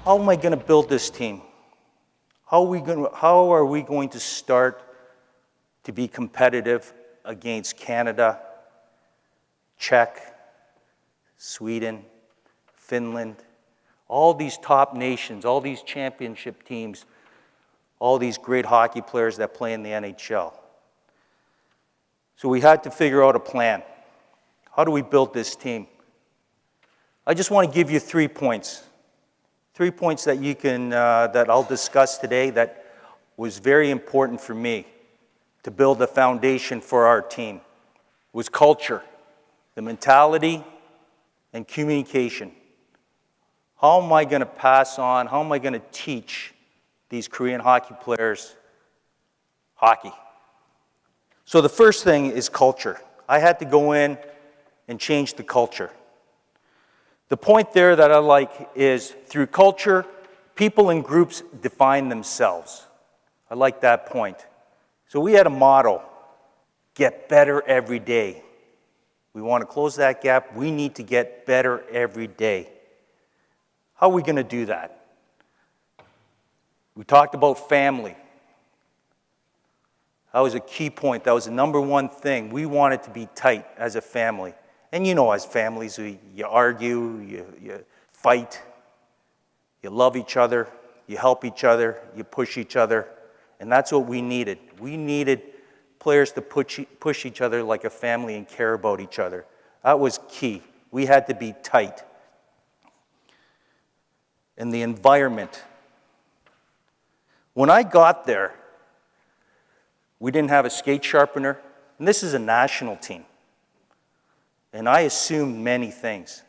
How am I going to build this team? How are we going to start to be competitive against Canada, Czech, Sweden, Finland, all these top nations, all these championship teams, all these great hockey players that play in the NHL? So we had to figure out a plan. How do we build this team? I just want to give you 3 points. 3 points that you can, that I'll discuss today that was very important for me to build a foundation for our team. It was culture, the mentality, and communication. How am I going to pass on, how am I going to teach these Korean hockey players hockey? So the first thing is culture. I had to go in and change the culture. The point there that I like is through culture, people and groups define themselves. I like that point. So we had a motto, get better every day. We want to close that gap. We need to get better every day. How are we going to do that? We talked about family. That was a key point. That was the number one thing. We wanted to be tight as a family. And you know, as families, you argue, you fight, you love each other, you help each other, you push each other. And that's what we needed. We needed players to push each other like a family and care about each other. That was key. We had to be tight. And the environment. When I got there, we didn't have a skate sharpener. And this is a national team. And I assumed many things.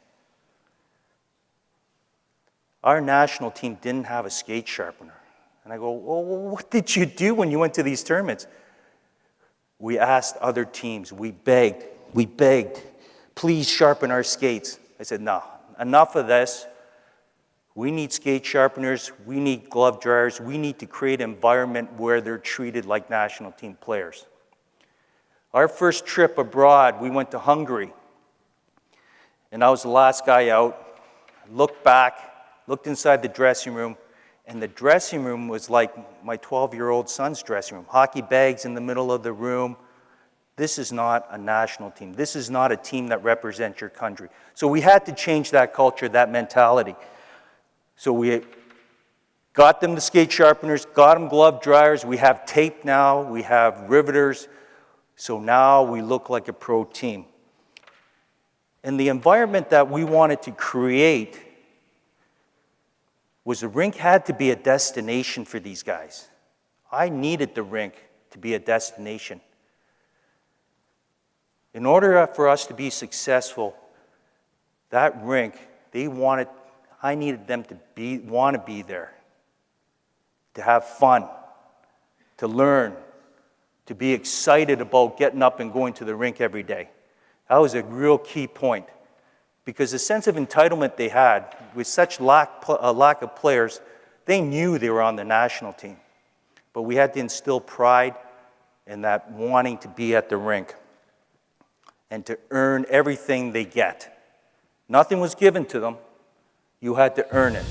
Our national team didn't have a skate sharpener. And I go, well, what did you do when you went to these tournaments? We asked other teams, we begged, please sharpen our skates. I said, no, enough of this. We need skate sharpeners, we need glove dryers, we need to create an environment where they're treated like national team players. Our first trip abroad, we went to Hungary. And I was the last guy out. I looked back, looked inside the dressing room, and the dressing room was like my 12-year-old son's dressing room. Hockey bags in the middle of the room. This is not a national team. This is not a team that represents your country. So we had to change that culture, that mentality. So we got them the skate sharpeners, got them glove dryers. We have tape now. We have riveters. So now we look like a pro team. And the environment that we wanted to create was the rink had to be a destination for these guys. I needed the rink to be a destination. In order for us to be successful, that rink, I needed them to want to be there, to have fun, to learn, to be excited about getting up and going to the rink every day. That was a real key point, because the sense of entitlement they had with such lack of players, they knew they were on the national team. But we had to instill pride in that wanting to be at the rink and to earn everything they get. Nothing was given to them. You had to earn it.